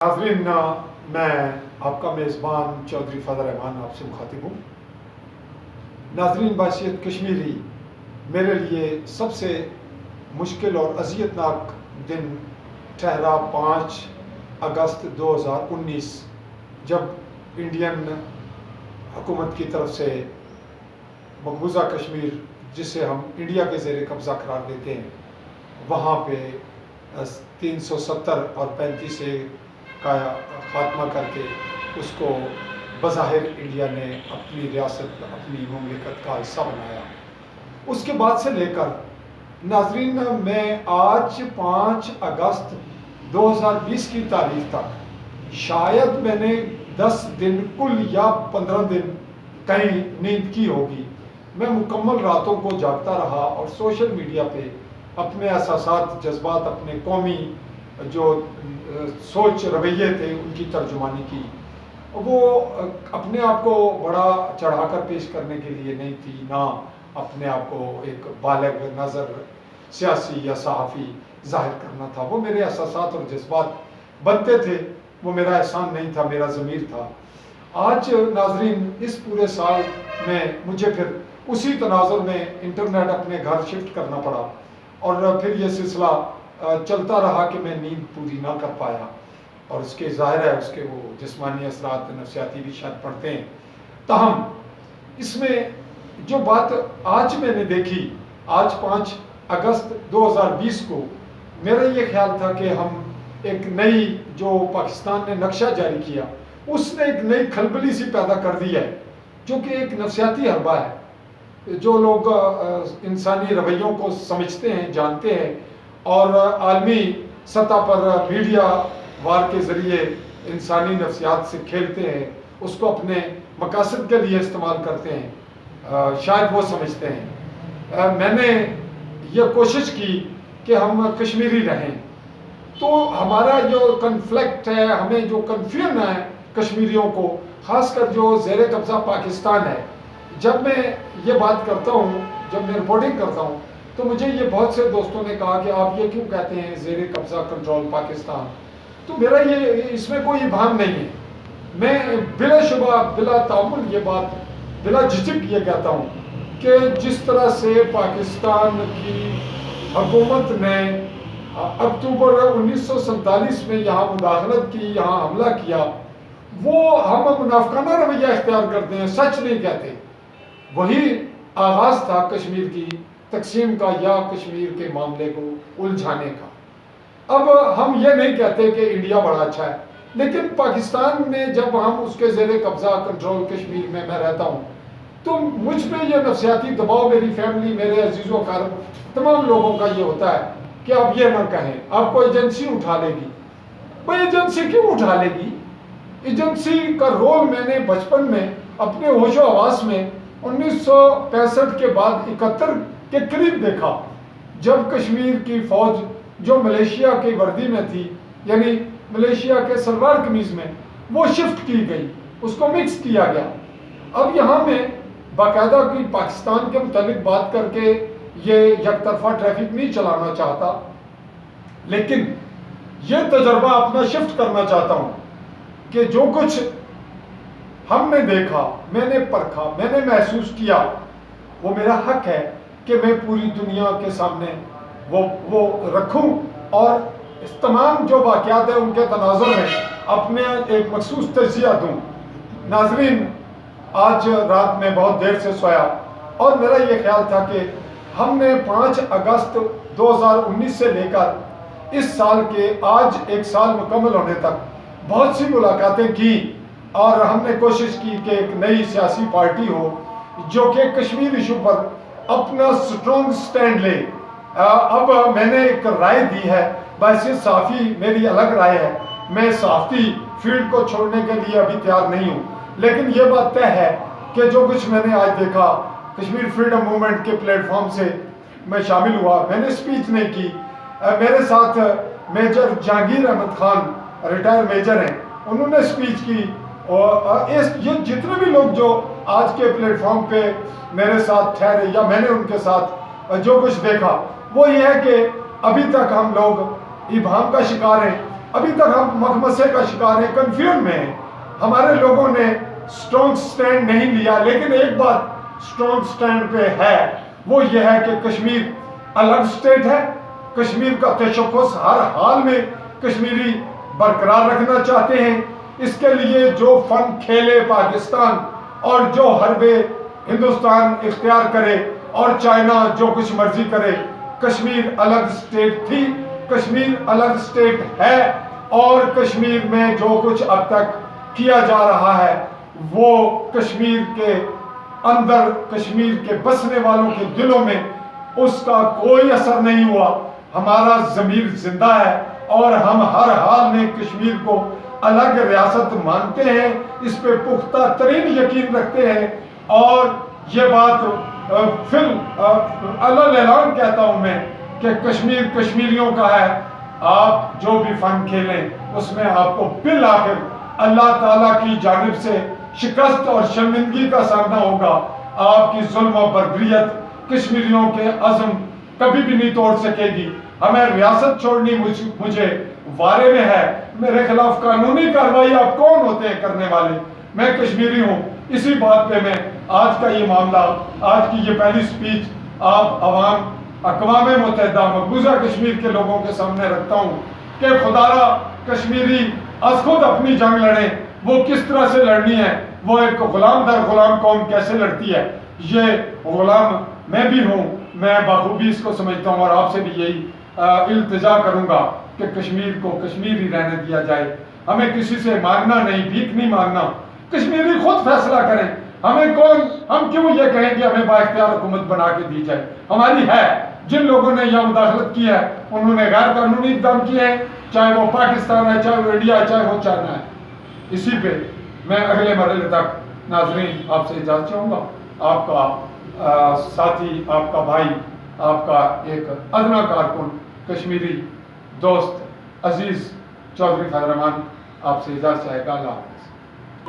नाज़रीन, मैं आपका मेज़बान चौधरी फ़ज़ल रहमान आपसे मुखातिब हूँ। नाज़रीन, बासियत कश्मीरी मेरे लिए सबसे मुश्किल और अज़ियतनाक दिन ठहरा 5 अगस्त 2019, जब इंडियन हुकूमत की तरफ से मकबूजा कश्मीर, जिसे हम इंडिया के ज़ेर कब्ज़ा करार देते हैं, वहाँ पे 370 और 35 से का खात्मा करके उसको बज़ाहिर इंडिया ने अपनी रियासत, अपनी मुमलिकत का हिस्सा बनाया। उसके बाद से लेकर नाज़रीन, मैं आज 5 अगस्त 2020 की तारीख तक शायद मैंने 10 दिन कुल या 15 दिन कहीं नींद की होगी। मैं मुकम्मल रातों को जागता रहा और सोशल मीडिया पे अपने एहसासात, जज्बात, अपने कौमी जो सोच रवैये थे उनकी तर्जुमानी की। वो अपने आप को बड़ा चढ़ाकर पेश करने के लिए नहीं थी, ना अपने आप को एक बालिग नज़र सियासी या सहाफ़ी जाहिर करना था। वो मेरे एहसासात और जज्बात बनते थे, वो मेरा एहसान नहीं था, मेरा ज़मीर था। आज नाज़रीन, इस पूरे साल में मुझे फिर उसी तनाज़ुर में इंटरनेट अपने घर शिफ्ट करना पड़ा और फिर ये सिलसिला चलता रहा कि मैं नींद पूरी ना कर पाया, और उसके ज़ाहिर है उसके वो जिस्मानी असरात, नफ्सियाती भी शायद पड़ते हैं। ताहम इसमें जो बात आज मैंने देखी, आज 5 अगस्त 2020 को मेरा ये ख्याल था कि हम एक नई, जो पाकिस्तान ने नक्शा जारी किया, उसने एक नई खलबली सी पैदा कर दी है, जो कि एक नफ्सियाती हरबा है। जो लोग इंसानी रवैयों को समझते हैं, जानते हैं और आलमी सतह पर मीडिया वार के ज़रिए इंसानी नफ्सियात से खेलते हैं, उसको अपने मकासद के लिए इस्तेमाल करते हैं, शायद वो समझते हैं। मैंने ये कोशिश की कि हम कश्मीरी रहें, तो हमारा जो कन्फ्लिक्ट है, हमें जो कन्फ्यूजन है कश्मीरियों को, ख़ासकर जो ज़ेर कब्ज़ा पाकिस्तान है, जब मैं ये बात करता हूँ, जब मैं रिपोर्टिंग करता हूँ, तो मुझे ये बहुत से दोस्तों ने कहा कि आप ये क्यों कहते हैं ज़ेर कब्ज़ा कंट्रोल पाकिस्तान। तो मेरा ये इसमें कोई इबाहम नहीं है। मैं बिलाशुबा, बिला तामुल ये बात, बिला झिझक ये कहता हूँ कि जिस तरह से पाकिस्तान की हुकूमत ने अक्टूबर 1947 में यहाँ मुदाखलत की, यहाँ हमला किया, वो हम मुनाफिकाना रवैया इख्तियार करते हैं, सच नहीं कहते। वही आगाज़ था कश्मीर की तकसीम का या कश्मीर के मामले को उलझाने का। अब हम ये नहीं कहते कि इंडिया बड़ा अच्छा है, लेकिन पाकिस्तान में जब हम उसके ज़ेर कब्ज़ा कंट्रोल कश्मीर में मैं रहता हूँ, तो मुझ पे ये नफ्सियाती दबाव, मेरी फैमिली, मेरे अजीज़ व अक़ारिब, तमाम लोगों का ये होता है कि आप ये ना कहें, आपको एजेंसी उठा लेगी। भाई एजेंसी क्यों उठा लेगी? एजेंसी का रोल मैंने बचपन में अपने होशो हवास में 1965 के बाद 71 के करीब देखा, जब कश्मीर की फ़ौज जो मलेशिया की वर्दी में थी, यानी मलेशिया के सलवार कमीज़ में, वो शिफ्ट की गई, उसको मिक्स किया गया। अब यहाँ में बाकायदा की पाकिस्तान के मुतालिक बात करके ये यकतरफा ट्रैफिक नहीं चलाना चाहता, लेकिन ये तजर्बा अपना शिफ्ट करना चाहता हूँ कि जो कुछ हमने देखा, मैंने परखा, मैंने महसूस किया, वो मेरा हक है कि मैं पूरी दुनिया के सामने वो रखूं और इस तमाम जो वाक़यात है उनके तनाज़ुर में अपने एक मखसूस तज़किया दूं। नाज़रीन, आज रात में बहुत देर से सोया और मेरा ये ख्याल था कि हमने 5 अगस्त 2019 से लेकर इस साल के आज 1 साल मुकम्मल होने तक बहुत सी मुलाकातें की और हमने कोशिश की कि एक नई सियासी पार्टी हो जो कि कश्मीर इशू पर अपना स्ट्रॉन्ग स्टैंड ले। अब मैंने एक राय दी है, वैसे सहाफ़ी मेरी अलग राय है, मैं सहाफ़ी फील्ड को छोड़ने के लिए अभी तैयार नहीं हूँ, लेकिन ये बात तय है कि जो कुछ मैंने आज देखा, कश्मीर फ्रीडम मूवमेंट के प्लेटफॉर्म से मैं शामिल हुआ, मैंने स्पीच नहीं की, मेरे साथ major Jahangir Ahmad Khan retire major हैं, उन्होंने स्पीच की, और ये जितने भी लोग जो आज के प्लेटफॉर्म पे मेरे साथ ठहरे या मैंने उनके साथ जो कुछ देखा, वो ये है कि अभी तक हम लोग इबाहम का शिकार हैं ابھی تک ہم مخمصے کا شکار ہیں، کنفیوژن میں ہیں. ہمارے لوگوں نے اسٹرانگ سٹینڈ نہیں لیا، لیکن ایک بات اسٹرانگ سٹینڈ پہ ہے، وہ یہ ہے کہ کشمیر الگ سٹیٹ ہے. کشمیر کا تشخص ہر حال میں کشمیری برقرار رکھنا چاہتے ہیں. اس کے لیے جو فن کھیلے پاکستان اور جو حرب ہندوستان اختیار کرے اور چائنا جو کچھ مرضی کرے، کشمیر الگ سٹیٹ تھی، کشمیر الگ سٹیٹ ہے، اور کشمیر میں جو کچھ اب تک کیا جا رہا ہے وہ کشمیر کے اندر، کشمیر کے بسنے والوں کے دلوں میں اس کا کوئی اثر نہیں ہوا. ہمارا ضمیر زندہ ہے اور ہم ہر حال میں کشمیر کو الگ ریاست مانتے ہیں، اس پہ پختہ ترین یقین رکھتے ہیں. اور یہ بات علل اعلان کہتا ہوں میں کہ کشمیر کشمیریوں کا ہے. آپ جو بھی فن کھیلیں اس میں آپ کو بالآخر اللہ تعالیٰ کی جانب سے شکست اور شرمندگی کا سامنا ہوگا. آپ کی ظلم و بربریت کشمیریوں کے عزم کبھی بھی نہیں توڑ سکے گی. ہمیں ریاست چھوڑنی مجھے وارے میں ہے. میرے خلاف قانونی کارروائی آپ کون ہوتے ہیں کرنے والے؟ میں کشمیری ہوں. اسی بات پہ میں آج کا یہ معاملہ، آج کی یہ پہلی سپیچ آپ عوام اقوام متحدہ مقبوضہ کشمیر کے لوگوں کے سامنے رکھتا ہوں کہ خدارا کشمیری از خود اپنی جنگ لڑیں. وہ کس طرح سے لڑنی ہے، وہ ایک غلام در غلام قوم کیسے لڑتی ہے، یہ غلام میں بھی ہوں. میں بخوبی اس کو سمجھتا ہوں اور آپ سے بھی یہی التجا کروں گا کہ کشمیر کو کشمیر ہی رہنے دیا جائے. ہمیں کسی سے مانگنا نہیں، بھیک نہیں مانگنا. کشمیری خود فیصلہ کریں. ہمیں کون، ہم کیوں یہ کہیں کہ ہمیں بااختیار حکومت بنا کے دی جائے؟ ہماری ہے. جن لوگوں نے یہاں مداخلت کی ہے انہوں نے غیر قانونی اقدام کیے ہیں، چاہے وہ پاکستان ہے، چاہے وہ انڈیا ہے، چاہے وہ چائنا ہے. اسی پہ میں اگلے مرحلے تک ناظرین آپ سے اجازت چاہوں گا. آپ کا ساتھی، آپ کا بھائی، آپ کا ایک ادنا کارکن، کشمیری دوست عزیز چودھری فیض الرحمان آپ سے اجازت چاہے گا. اللہ حافظ.